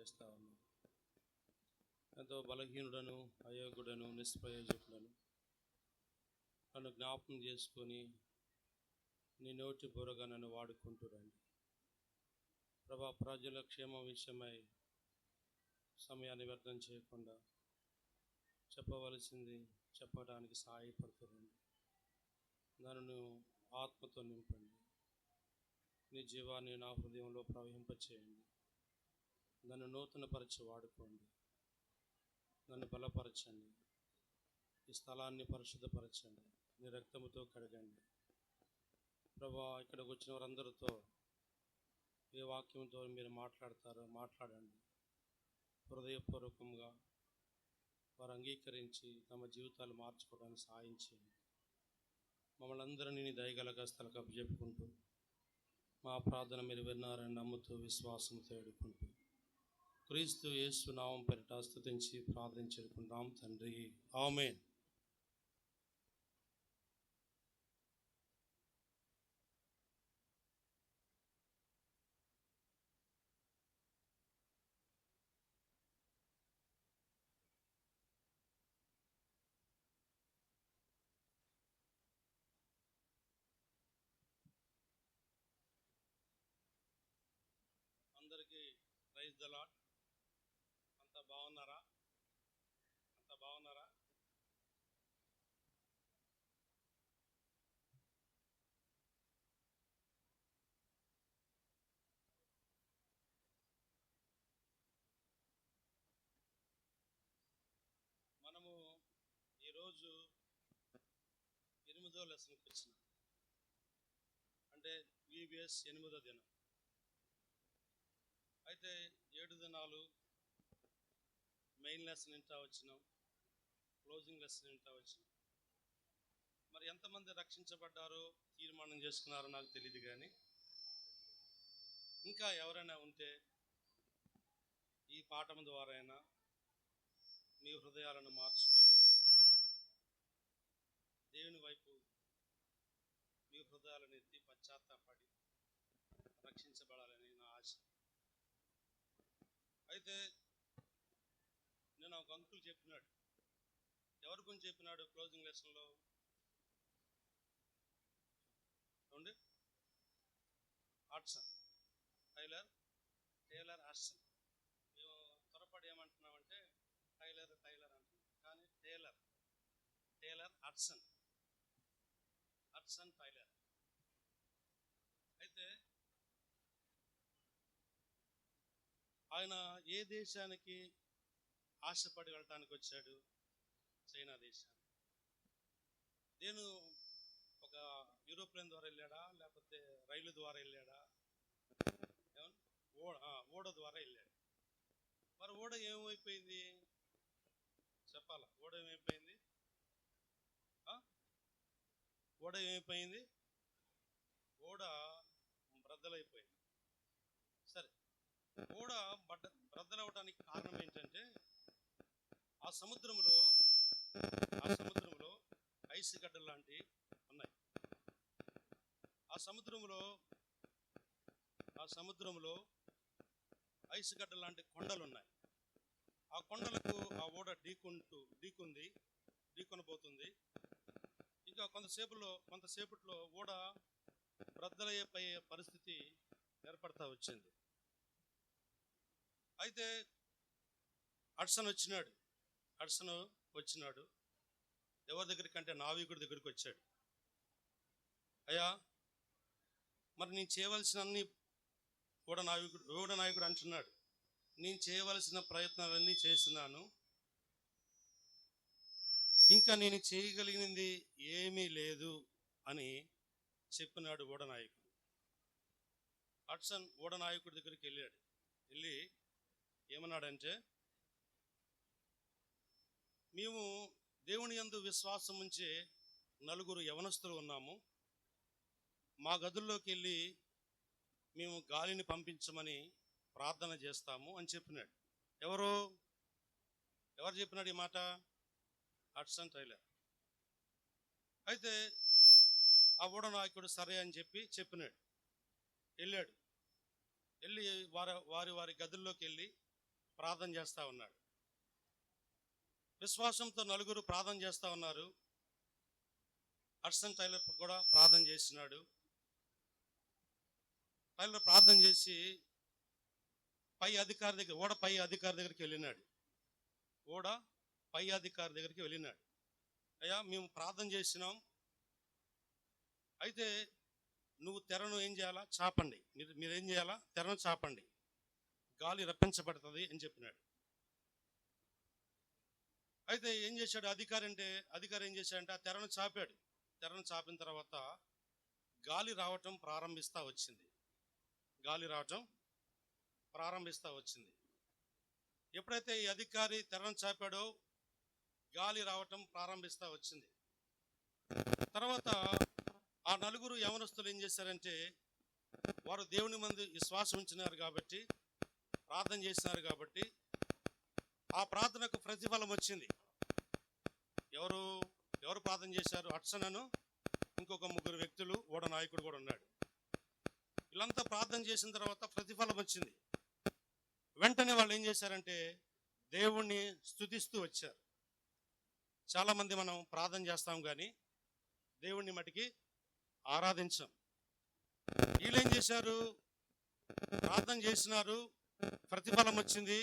తెలియజేస్తా ఉన్నాను. ఎంతో బలహీనుడను, అయోగ్యుడను, నిష్ప్రయోజకుడను నన్ను జ్ఞాపకం చేసుకొని నీ నోటి బురగా నన్ను వాడుకుంటూ రండి ప్రభా. ప్రజల క్షేమం విషయమై సమయాన్ని వ్యర్థం చేయకుండా చెప్పవలసింది చెప్పడానికి సహాయపడుతుంది. నన్ను ఆత్మతో నింపండి, నీ జీవాన్ని నా హృదయంలో ప్రవహింపచేయండి. నన్ను నూతనపరిచి వాడుకోండి, నన్ను బలపరచండి, ఈ స్థలాన్ని పరిశుద్ధపరచండి, నీ రక్తముతో కడగండి ప్రభా. ఇక్కడికి వచ్చిన వారందరితో ఏ వాక్యంతో మీరు మాట్లాడతారో మాట్లాడండి. హృదయపూర్వకంగా వారు అంగీకరించి తమ జీవితాలు మార్చుకోవడానికి సహాయం చేయండి. మమ్మల్ని అందరినీ నీ దయగల హస్తాలకు అప్పజెప్పుకుంటూ మా ప్రార్థన మీరు విన్నారని నమ్ముతూ విశ్వాసంతో వేడుకుంటూ క్రీస్తు యేసు నామం పేరిట స్తుతించి ప్రార్థించుకుంటాం తండ్రి, ఆమేన్. అందరికీ ప్రైజ్ ద లార్డ్. అంతా బాగున్నారా? అంతా బాగున్నారా? మనము ఈరోజు 8వ లెసన్కి వచ్చినాం. అంటే VBS 8వ దినం. అయితే 7 దినాలు మెయిన్ లెసన్ వింటా వచ్చినాం, క్లోజింగ్ లెసన్ వింటా వచ్చినాం. మరి ఎంతమంది రక్షించబడ్డారో తీర్మానం చేసుకున్నారో నాకు తెలియదు, కానీ ఇంకా ఎవరైనా ఉంటే ఈ పాఠం ద్వారా అయినా మీ హృదయాలను మార్చుకొని దేవుని వైపు మీ హృదయాలను ఎత్తి పశ్చాత్తాపడి రక్షించబడాలని నా ఆశ. అయితే నేను ఒక అంకుల్ చెప్పినాడు. ఎవరి గురించి చెప్పినాడు క్లోజింగ్ లెసన్లో? చూడండి, హాడ్సన్, టైలర్ హాడ్సన్. మేము త్వరపడి ఏమంటున్నామంటే టైలర్ అంటున్నాం, కానీ టైలర్ హాడ్సన్ టైలర్. అయితే ఆయన ఏ దేశానికి ఆశపడి వెళ్ళటానికి వచ్చాడు? చైనా దేశానికి. నేను ఒక యూరోప్లేన్ ద్వారా వెళ్ళాడా, లేకపోతే రైలు ద్వారా వెళ్ళాడా? ఓడ ద్వారా వెళ్ళాడు. మరి ఓడ ఏమైపోయింది చెప్పాలా? ఓడ ఏమైపోయింది? ఓడ బ్రద్దలైపోయింది. సరే, ఓడ బ్రద్దలవటానికి కారణం ఏంటంటే ఆ సముద్రంలో ఐస్ గడ్డలు లాంటివి ఉన్నాయి. ఆ సముద్రంలో ఐస్ గడ్డలు లాంటి కొండలు ఉన్నాయి. ఆ కొండలకు ఆ ఓడ ఢీకొనబోతుంది. ఇంకా కొంతసేపట్లో ఓడ బ్రద్దలయ్యే పరిస్థితి ఏర్పడతా వచ్చింది. అయితే హడ్సన్ వచ్చినాడు. ఎవరి దగ్గరికి అంటే నావికుడి దగ్గరికి వచ్చాడు. అయ్యా, మరి నేను చేయవలసిన అన్ని ఓడ నాయకుడు అంటున్నాడు, నేను చేయవలసిన ప్రయత్నాలన్నీ చేస్తున్నాను, ఇంకా నేను చేయగలిగినది ఏమీ లేదు అని చెప్పినాడు ఓడ నాయకుడు. హడ్సన్ ఓడ నాయకుడి దగ్గరికి వెళ్ళి ఏమన్నాడంటే, మేము దేవుని యందు విశ్వాసం ఉంచే 4 యవనస్తులు ఉన్నాము. మా గదుల్లోకి వెళ్ళి మేము గాలిని పంపించమని ప్రార్థన చేస్తాము అని చెప్పినాడు. ఎవరు చెప్పినాడు ఈ మాట? Hudson tailor. అయితే ఆ ఓడ నాయకుడు సరే అని చెప్పినాడు. వెళ్ళి వారి గదుల్లోకి వెళ్ళి ప్రార్థన చేస్తూ ఉన్నాడు. విశ్వాసంతో నలుగురు ప్రార్థన చేస్తూ ఉన్నారు. హడ్సన్ టైలర్ కూడా ప్రార్థన చేసినాడు. టైలర్ ప్రార్థన చేసి పై అధికారి దగ్గర ఓడ పై అధికారి దగ్గరికి వెళ్ళినాడు. ఓడ పై అధికారి దగ్గరికి వెళ్ళినాడు. అయ్యా, మేము ప్రార్థన చేసినాం, అయితే నువ్వు తెరను ఏం చేయాలా, చాపండి, మీరేం చేయాలా, తెరను చాపండి, గాలి రప్పించబడుతుంది అని చెప్పినాడు. అయితే ఏం చేశాడు అధికారి ఏం చేశాడంటే ఆ తెరను చాపాడు. తెరను చాపిన తర్వాత గాలి రావటం ప్రారంభిస్తూ వచ్చింది. ఎప్పుడైతే ఈ అధికారి తెరను చాపాడో గాలి రావటం ప్రారంభిస్తూ వచ్చింది. తర్వాత ఆ నలుగురు యవనస్తులు ఏం చేశారంటే, వారు దేవుని మందు విశ్వాసం ఉంచినారు కాబట్టి, ప్రార్థన చేసినారు కాబట్టి ఆ ప్రార్థనకు ప్రతిఫలం వచ్చింది. ఎవరు ప్రార్థన చేశారు? హడ్సన్ అను ఇంకొక ముగ్గురు వ్యక్తులు, ఓడ నాయకుడు కూడా ఉన్నాడు. వీళ్ళంతా ప్రార్థన చేసిన తర్వాత ప్రతిఫలం వచ్చింది. వెంటనే వాళ్ళు ఏం చేశారంటే దేవుణ్ణి స్తుతిస్తూ వచ్చారు. చాలామంది మనం ప్రార్థన చేస్తాం కానీ దేవుణ్ణి మటుకి ఆరాధించాం. వీళ్ళు ఏం చేశారు? ప్రార్థన చేసినారు, ప్రతిఫలం వచ్చింది,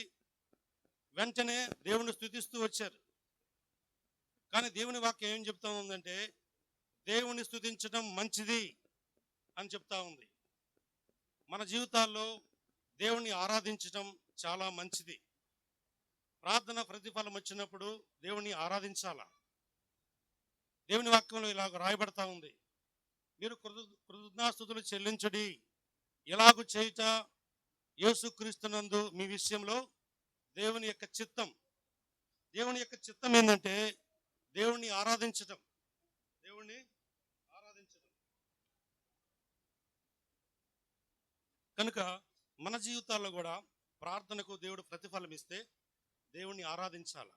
వెంటనే దేవుణ్ణి స్తుతిస్తూ వచ్చారు. కానీ దేవుని వాక్యం ఏం చెప్తా ఉందంటే దేవుణ్ణి స్తుతించడం మంచిది అని చెప్తా ఉంది. మన జీవితాల్లో దేవుణ్ణి ఆరాధించడం చాలా మంచిది. ప్రార్థన ప్రతిఫలం వచ్చినప్పుడు దేవుణ్ణి ఆరాధించాలా. దేవుని వాక్యంలో ఇలాగ రాయబడతా ఉంది, మీరు కృతజ్ఞాస్తుతులు చెల్లించుడి, ఇలాగూ చేయుట యేసుక్రీస్తునందు మీ విషయంలో దేవుని యొక్క చిత్తం. దేవుని యొక్క చిత్తం ఏంటంటే దేవుణ్ణి ఆరాధించటం. కనుక మన జీవితాల్లో కూడా ప్రార్థనకు దేవుడు ప్రతిఫలం ఇస్తే దేవుణ్ణి ఆరాధించాల.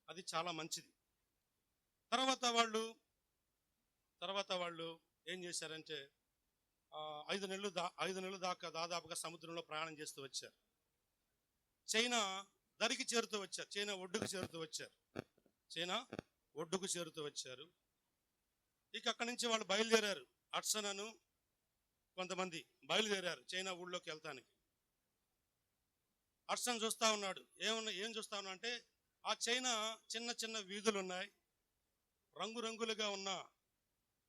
అది చాలా మంచిది. తర్వాత వాళ్ళు ఏం చేశారంటే 5 నెలలు దాకా దాదాపుగా సముద్రంలో ప్రయాణం చేస్తూ వచ్చారు. చైనా దరికి చేరుతూ వచ్చారు. చైనా ఒడ్డుకు చేరుతూ వచ్చారు. ఇక అక్కడి నుంచి వాళ్ళు బయలుదేరారు. హడ్సన్ అను కొంతమంది బయలుదేరారు చైనా ఊళ్ళోకి వెళ్తానికి. హడ్సన్ చూస్తూ ఉన్నాడు. ఏం చూస్తా ఉన్నా అంటే ఆ చైనా చిన్న చిన్న వీధులు ఉన్నాయి, రంగురంగులుగా ఉన్న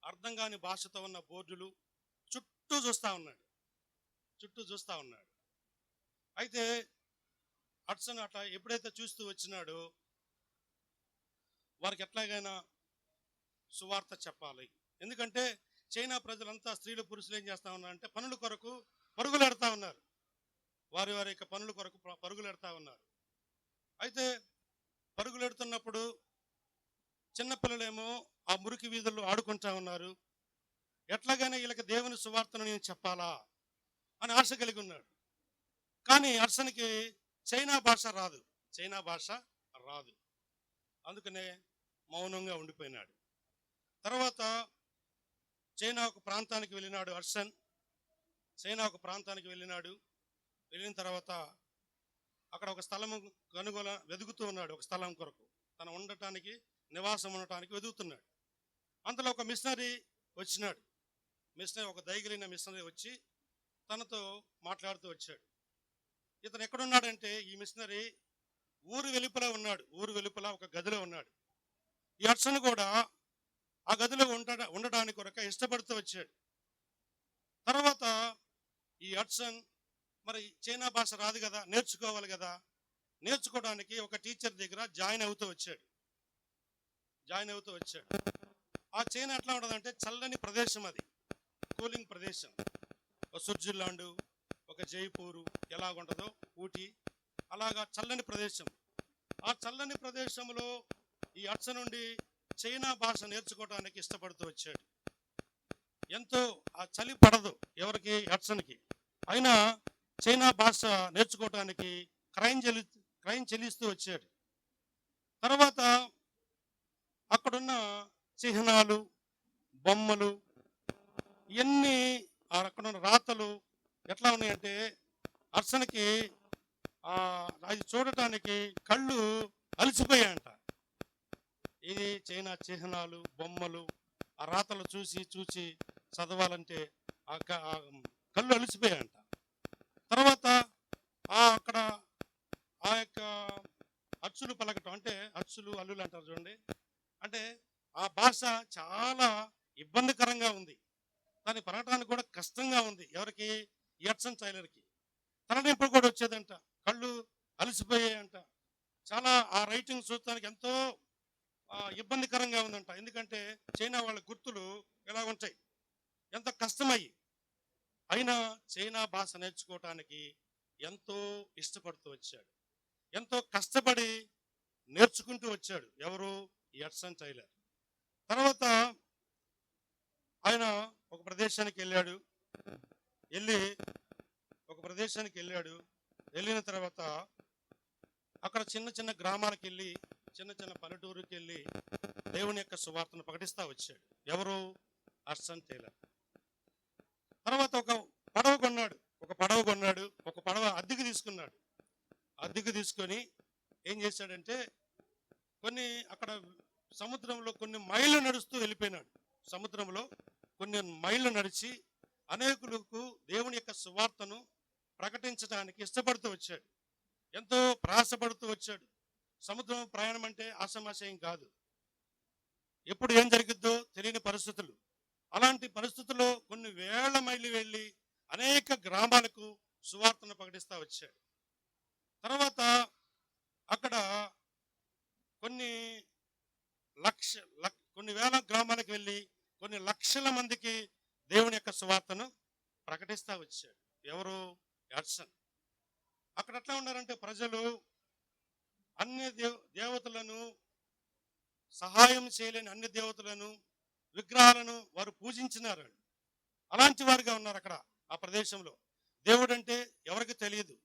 అర్థం కాని భాషతో ఉన్న బోర్డులు చుట్టూ చూస్తూ ఉన్నాడు. అయితే హడ్సన్ అట్లా ఎప్పుడైతే చూస్తూ వచ్చినాడో వారికి ఎట్లాగైనా సువార్త చెప్పాలి. ఎందుకంటే చైనా ప్రజలంతా స్త్రీలు పురుషులు ఏం చేస్తూ ఉన్నారంటే పనుల కొరకు పరుగులెడతా ఉన్నారు. వారి యొక్క పనుల కొరకు పరుగులెడతా ఉన్నారు. అయితే పరుగులెడుతున్నప్పుడు చిన్నపిల్లలేమో ఆ మురికి వీధుల్లో ఆడుకుంటా ఉన్నారు. ఎట్లాగైనా వీళ్ళకి దేవుని సువార్తను నేను చెప్పాలా అని ఆశ కలిగి ఉన్నాడు. కానీ హడ్సన్కి చైనా భాష రాదు. అందుకనే మౌనంగా ఉండిపోయినాడు. తర్వాత చైనా ఒక ప్రాంతానికి వెళ్ళినాడు హడ్సన్. వెళ్ళిన తర్వాత అక్కడ ఒక స్థలం వెతుకుతూ ఉన్నాడు. ఒక స్థలం కొరకు తన నివాసం ఉండటానికి వెతుకుతున్నాడు. అంతలో ఒక మిషనరీ వచ్చినాడు. ఒక దయగలిగిన మిషనరీ వచ్చి తనతో మాట్లాడుతూ వచ్చాడు. ఇతను ఎక్కడున్నాడంటే ఈ మిషనరీ ఊరు వెలుపల ఒక గదిలో ఉన్నాడు. ఈ హడ్సన్ కూడా ఆ గదిలో ఉండడానికి కొరక ఇష్టపడుతూ వచ్చాడు. తర్వాత ఈ హడ్సన్ మరి చైనా భాష రాదు కదా, నేర్చుకోవాలి కదా. నేర్చుకోవడానికి ఒక టీచర్ దగ్గర జాయిన్ అవుతూ వచ్చాడు. ఆ చైనా ఎట్లా ఉండదంటే చల్లని ప్రదేశం, అది కూలింగ్ ప్రదేశం. ఒక స్విట్జర్లాండ్, ఒక జైపూరు ఎలాగుంటుందో, ఊటీ, అలాగా చల్లని ప్రదేశం. ఆ చల్లని ప్రదేశంలో ఈ హడ్సన్ నుండి చైనా భాష నేర్చుకోవడానికి ఇష్టపడుతూ వచ్చాడు. ఎంతో ఆ చలి పడదు ఎవరికి, హడ్సన్కి. అయినా చైనా భాష నేర్చుకోవడానికి క్రయం చెల్లిస్తూ వచ్చాడు. తర్వాత అక్కడున్న చిహ్నాలు, బొమ్మలు, ఇవన్నీ అక్కడున్న రాతలు ఎట్లా ఉన్నాయంటే హడ్సన్కి అది చూడటానికి కళ్ళు అలసిపోయాయంట. ఇది చైనా చిహ్నాలు, బొమ్మలు, ఆ రాతలు చూసి చూసి చదవాలంటే ఆ కళ్ళు అలసిపోయాయంట. తర్వాత అక్కడ ఆ యొక్క అచ్చులు పలకటం, అంటే అచ్చులు అల్లులు అంటారు చూడండి, అంటే ఆ భాష చాలా ఇబ్బందికరంగా ఉంది. దాన్ని పలకటానికి కూడా కష్టంగా ఉంది. ఎవరికి? ఎడ్సన్ టైలర్కి. తలనొప్పి కూడా వచ్చేదంట, కళ్ళు అలసిపోయాయంట. చాలా ఆ రైటింగ్ చూడటానికి ఎంతో ఇబ్బందికరంగా ఉందంట. ఎందుకంటే చైనా వాళ్ళ గుర్తులు ఎలా ఉంటాయి, ఎంత కష్టమయ్యి. అయినా చైనా భాష నేర్చుకోవటానికి ఎంతో ఇష్టపడుతూ వచ్చాడు, ఎంతో కష్టపడి నేర్చుకుంటూ వచ్చాడు. ఎవరు? ఎడ్సన్ టైలర్. తర్వాత ఆయన ఒక ప్రదేశానికి వెళ్ళాడు. వెళ్ళిన తర్వాత అక్కడ చిన్న చిన్న గ్రామాలకు వెళ్ళి, చిన్న చిన్న పల్లెటూరుకి వెళ్ళి దేవుని యొక్క సువార్తను ప్రకటిస్తూ వచ్చాడు. ఎవరు? ఎడ్సన్ టైలర్. తర్వాత ఒక పడవ కొన్నాడు. ఒక పడవ అద్దెకు తీసుకున్నాడు. అద్దెకు తీసుకొని ఏం చేశాడంటే, అక్కడ సముద్రంలో కొన్ని మైళ్ళు నడుస్తూ వెళ్ళిపోయినాడు. సముద్రంలో కొన్ని మైళ్ళు నడిచి అనేకులకు దేవుని యొక్క సువార్తను ప్రకటించడానికి ఇష్టపడుతూ వచ్చాడు. ఎంతో ప్రయాసపడుతూ వచ్చాడు. సముద్రం ప్రయాణం అంటే ఆషామాషయం కాదు. ఎప్పుడు ఏం జరిగిద్దో తెలియని పరిస్థితులు. అలాంటి పరిస్థితుల్లో కొన్ని వేల మైళ్ళు వెళ్ళి అనేక గ్రామాలకు సువార్తను ప్రకటిస్తూ వచ్చాడు. తర్వాత అక్కడ కొన్ని వేల గ్రామాలకు వెళ్ళి కొన్ని లక్షల మందికి దేవుని యొక్క సువార్తను ప్రకటిస్తూ వచ్చాడు. ఎవరు? ఎడ్సన్. అక్కడ ఎట్లా ఉన్నారంటే, ప్రజలు అన్య దేవతలను, సహాయం చేయలేని అన్య దేవతలను, విగ్రహాలను వారు పూజించినారు. అలాంటి వారుగా ఉన్నారు అక్కడ ఆ ప్రదేశంలో. దేవుడు అంటే ఎవరికి తెలియదు,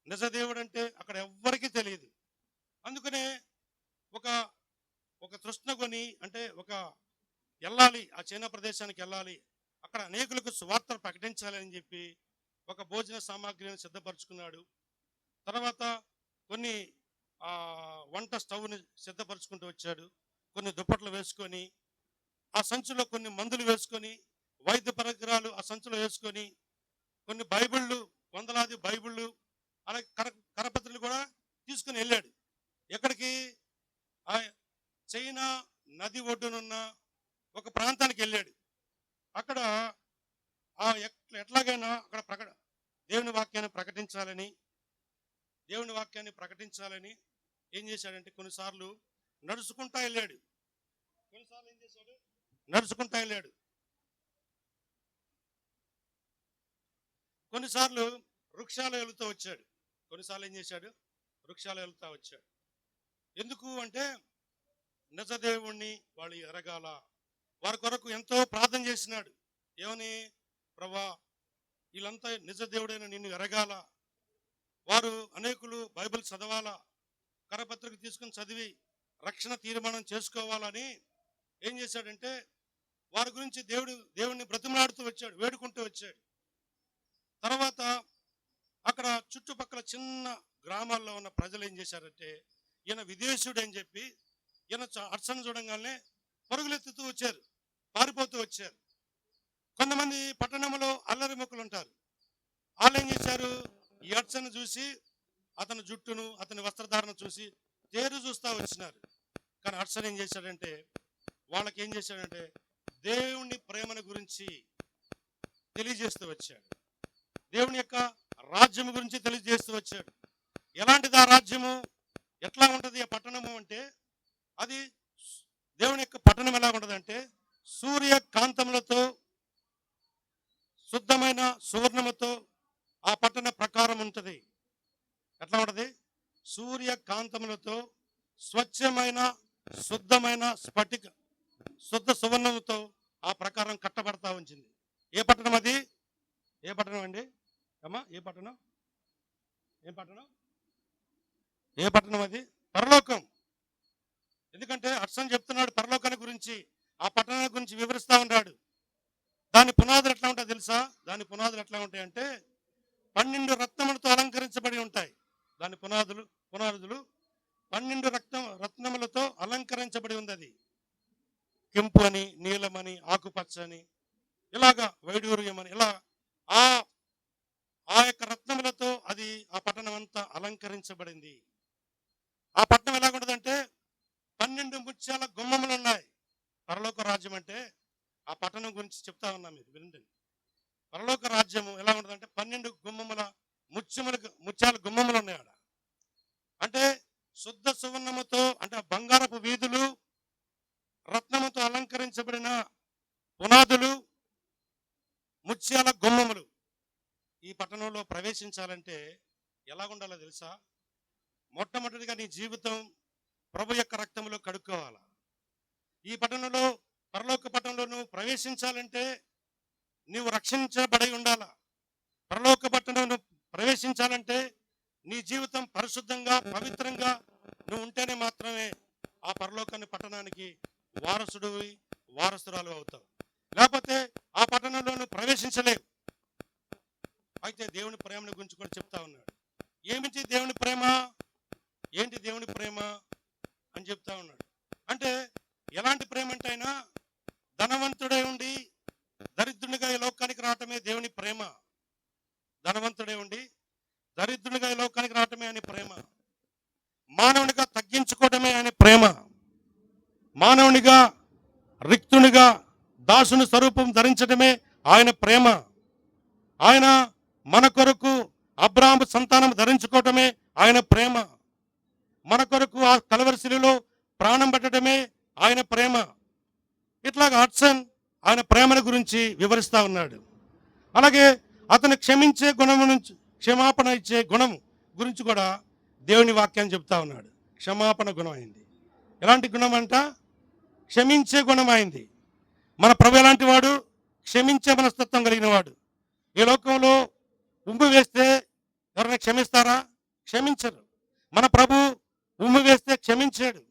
నిజ దేవుడు అంటే అక్కడ ఎవ్వరికి తెలియదు. అందుకనే ఒక తృష్ణ కొని, అంటే వెళ్ళాలి, ఆ చైనా ప్రదేశానికి వెళ్ళాలి, అక్కడ అనేకులకు సువార్తను ప్రకటించాలని చెప్పి ఒక భోజన సామాగ్రిని సిద్ధపరచుకున్నాడు. తర్వాత కొన్ని వంట స్టవ్ని సిద్ధపరచుకుంటూ వచ్చాడు. కొన్ని దుప్పట్లు వేసుకొని, ఆ సంచులో కొన్ని మందులు వేసుకొని, వైద్య పరికరాలు ఆ సంచులో వేసుకొని, కొన్ని బైబిళ్ళు, వందలాది బైబిళ్ళు, అలాగే కరపత్రులు కూడా తీసుకుని వెళ్ళాడు. ఎక్కడికి? చైనా నది ఒడ్డునున్న ఒక ప్రాంతానికి వెళ్ళాడు. అక్కడ ఎట్లాగైనా అక్కడ దేవుని వాక్యాన్ని ప్రకటించాలని ఏం చేశాడంటే, కొన్నిసార్లు నడుచుకుంటా వెళ్ళాడు. కొన్నిసార్లు వృక్షాలు వెళుతూ వచ్చాడు. వృక్షాలు వెళుతూ వచ్చాడు. ఎందుకు అంటే, నిజ దేవుణ్ణి వాళ్ళు ఎరగాల. వారి కొరకు ఎంతో ప్రార్థన చేసినాడు. ఏమని? ప్రభువా, వీళ్ళంతా నిజ దేవుడైన నిన్ను ఎరగాల, వారు అనేకులు బైబిల్ చదవాలా, కరపత్రిక తీసుకుని చదివి రక్షణ తీర్మానం చేసుకోవాలని ఏం చేశాడంటే, వారి గురించి దేవుడిని బ్రతిమలాడుతూ వచ్చాడు, వేడుకుంటూ వచ్చాడు. తర్వాత అక్కడ చుట్టుపక్కల చిన్న గ్రామాల్లో ఉన్న ప్రజలు ఏం చేశారంటే, ఈయన విదేశీయుడు అని చెప్పి ఈయన ఎడ్సన్ చూడంగానే పరుగులెత్తుతూ వచ్చారు, పారిపోతూ వచ్చారు. కొంతమంది పట్టణంలో అల్లరి మొక్కలు ఉంటారు. వాళ్ళు ఏం చేశారు? ఈ ఎడ్సన్ చూసి, అతని జుట్టును, అతని వస్త్రధారణ చూసి తేరు చూస్తూ వచ్చినారు. కానీ ఎడ్సన్ ఏం చేశాడంటే, దేవుని ప్రేమను గురించి తెలియజేస్తూ వచ్చాడు. దేవుని యొక్క రాజ్యం గురించి తెలియజేస్తూ వచ్చాడు. ఎలాంటిది ఆ రాజ్యము, ఎట్లా ఉంటుంది ఆ పట్టణము అంటే, అది దేవుని యొక్క పట్టణం ఎలా ఉంటుంది అంటే, సూర్యకాంతములతో, శుద్ధమైన సువర్ణముతో ఆ పట్టణ ప్రకారం ఉంటుంది. ఎట్లా ఉంటుంది? సూర్యకాంతములతో, స్వచ్ఛమైన శుద్ధమైన శుద్ధ సువర్ణముతో ఆ ప్రకారం కట్టబడతా ఉంచింది. ఏ పట్టణం అది? ఏ పట్టణం అండి అమ్మా? ఏ పట్టణం అది? పరలోకం. ఎందుకంటే ఎడ్సన్ చెప్తున్నాడు పరలోకాన్ని గురించి, ఆ పట్టణాల గురించి వివరిస్తూ ఉన్నాడు. దాని పునాదులు ఎట్లా ఉంటాయి తెలుసా? దాని పునాదులు ఎట్లా ఉంటాయంటే, 12 రత్నములతో అలంకరించబడి ఉంటాయి. దాని పునాదులు 12 రత్నములతో అలంకరించబడి ఉంది. అది కెంపు అని, నీలమని, ఆకుపచ్చ అని, ఇలాగా వైడూర్యం అని, ఇలా ఆ యొక్క రత్నములతో అది ఆ పట్టణం అంతా అలంకరించబడింది. ఆ పట్టణం ఎలాగుంటుందంటే 12 ముత్యాల గుమ్మములు ఉన్నాయి. పరలోక రాజ్యం అంటే ఆ పట్టణం గురించి చెప్తా ఉన్నా, మీరు వినండి. పరలోక రాజ్యము ఎలా ఉంటుందంటే 12 ముత్యాల గుమ్మములు ఉన్నాయి ఆడ. అంటే శుద్ధ సువర్ణముతో, అంటే బంగారపు వీధులు, రత్నముతో అలంకరించబడిన పునాదులు, ముత్యాల గుమ్మములు. ఈ పట్టణంలో ప్రవేశించాలంటే ఎలాగుండాలో తెలుసా? మొట్టమొదటిగా నీ జీవితం ప్రభు యొక్క రక్తంలో కడుక్కోవాలా. ఈ పట్టణంలో, పరలోక పట్టణంలో నువ్వు ప్రవేశించాలంటే నీవు రక్షించబడి ఉండాలా. పరలోక పట్టణంలో ప్రవేశించాలంటే నీ జీవితం పరిశుద్ధంగా, పవిత్రంగా నువ్వు ఉంటేనే మాత్రమే ఆ పరలోకాన్ని పట్టణానికి వారసురాలు అవుతావు. లేకపోతే ఆ పట్టణంలో నువ్వు ప్రవేశించలేవు. అయితే దేవుని ప్రేమను గురించి కూడా చెప్తా ఉన్నాడు. ఏమిటి దేవుని ప్రేమ, ఏంటి దేవుని ప్రేమ అని చెప్తా ఉన్నాడు. అంటే ఎలాంటి ప్రేమ అంటే, ఆయన ధనవంతుడే ఉండి దరిద్రునిగా ఈ లోకానికి రావటమే దేవుని ప్రేమ. ధనవంతుడే ఉండి దరిద్రునిగా ఈ లోకానికి రావటమే ఆయన ప్రేమ. మానవునిగా తగ్గించుకోవడమే ఆయన ప్రేమ. మానవునిగా, రిక్తునిగా, దాసుని స్వరూపం ధరించడమే ఆయన ప్రేమ. ఆయన మన కొరకు అబ్రాహాము సంతానం ధరించుకోవటమే ఆయన ప్రేమ. మన కొరకు ఆ కలవరి శిలువలో ప్రాణం పెట్టడమే ఆయన ప్రేమ. ఇట్లాగా హడ్సన్ ఆయన ప్రేమను గురించి వివరిస్తా ఉన్నాడు. అలాగే అతను క్షమించే గుణము నుంచి, క్షమాపణ ఇచ్చే గుణం గురించి కూడా దేవుని వాక్యాన్ని చెప్తా ఉన్నాడు. క్షమాపణ గుణం అయింది. ఎలాంటి గుణం అంట? క్షమించే గుణం అయింది. మన ప్రభు ఎలాంటి వాడు? క్షమించే మనస్తత్వం కలిగిన వాడు. ఈ లోకంలో ఉమ్ము వేస్తే ఎవరైనా క్షమిస్తారా? క్షమించరు. మన ప్రభు ఉమ్ము వేస్తే క్షమించాడు.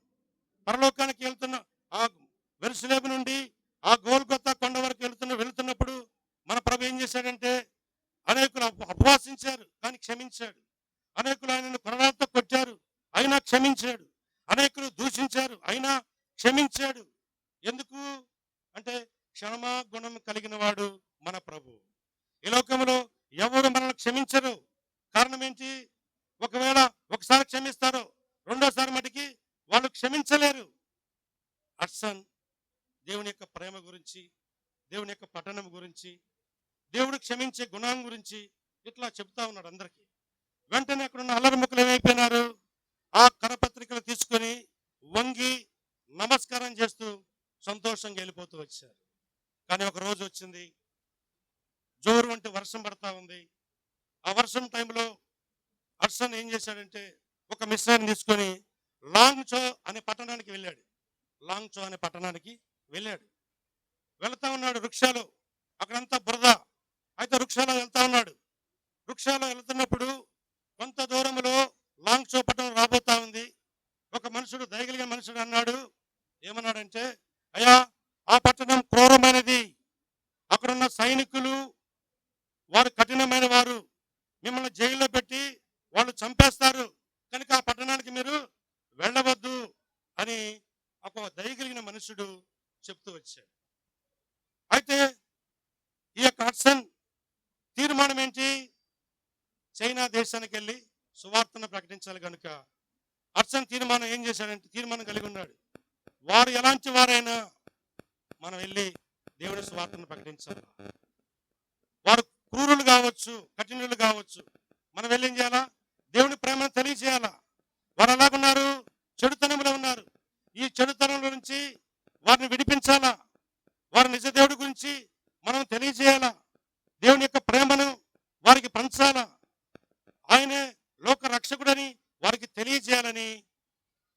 పరలోకానికి వెళ్తున్న ఆ యెరూషలేము నుండి ఆ గోల్గొతా కొండ వరకు వెళుతున్నప్పుడు మన ప్రభు ఏం చేశాడంటే, అనేకులు అపవాసించారు కానీ క్షమించాడు. అనేకులు ఆయనను కొరడాలతో కొట్టారు అయినా క్షమించాడు. అనేకులు దూషించారు అయినా క్షమించాడు. ఎందుకు అంటే క్షమా గుణం కలిగిన వాడు మన ప్రభు. ఈ లోకంలో ఎవరు మనల్ని క్షమించరు. కారణం ఏంటి? ఒకవేళ ఒకసారి క్షమిస్తారో రెండోసారి మటుకి వాళ్ళు క్షమించలేరు. హడ్సన్ దేవుని యొక్క ప్రేమ గురించి, దేవుని యొక్క పట్టణం గురించి, దేవుడు క్షమించే గుణం గురించి ఇట్లా చెప్తా ఉన్నాడు అందరికీ. వెంటనే అక్కడున్న అల్లరి ముక్కలు ఏమైపోయినారు? ఆ కరపత్రికలు తీసుకొని వంగి నమస్కారం చేస్తూ సంతోషంగా వెళ్ళిపోతూ వచ్చారు. కానీ ఒక రోజు వచ్చింది, జోరు వంటి వర్షం పడతా ఉంది. ఆ వర్షం టైంలో హడ్సన్ ఏం చేశాడంటే ఒక మిశ్రాన్ని తీసుకొని లాంగ్చో అనే పట్టణానికి వెళ్ళాడు. లాంగ్చో అనే పట్టణానికి వెళ్ళాడు. వెళ్తా ఉన్నాడు రిక్షాలో. అక్కడంతా బురద. అయితే రిక్షాలో వెళ్తా ఉన్నాడు. రిక్షాలో వెళ్తున్నప్పుడు కొంత దూరంలో లాంగ్చో పట్టణం రాబోతా ఉంది. ఒక మనుషుడు, దయగలిగిన మనుషుడు అన్నాడు. ఏమన్నాడంటే, అయ్యా, ఆ పట్టణం క్రూరమైనది. అక్కడున్న సైనికులు వారు కఠినమైన వారు. మిమ్మల్ని జైల్లో పెట్టి వాళ్ళు చంపేస్తారు. కనుక ఆ పట్టణానికి మీరు వెళ్ళవద్దు అని ఒక దయగలిగిన మనుషుడు చెప్తూ వచ్చాడు. అయితే ఈ యొక్క హడ్సన్ తీర్మానం ఏంటి? చైనా దేశానికి వెళ్ళి సువార్తను ప్రకటించాలి కనుక హడ్సన్ తీర్మానం ఏం చేశాడంటే, తీర్మానం కలిగి ఉన్నాడు. వారు ఎలాంటి వారైనా మనం వెళ్ళి దేవుని సువార్తను ప్రకటించాలి. వారు క్రూరులు కావచ్చు, కఠినులు కావచ్చు, మనం వెళ్ళి ఏం చేయాలా? దేవుని ప్రేమను తెలియజేయాలా. వారు ఎలాగున్నారు? చెడుతనంలో ఉన్నారు. ఈ చెడుతనంలో నుంచి వారిని విడిపించాలా. వారి నిజ దేవుడి గురించి మనం తెలియజేయాలా. దేవుని యొక్క ప్రేమను వారికి పంచాలా. ఆయనే లోక రక్షకుడని వారికి తెలియజేయాలని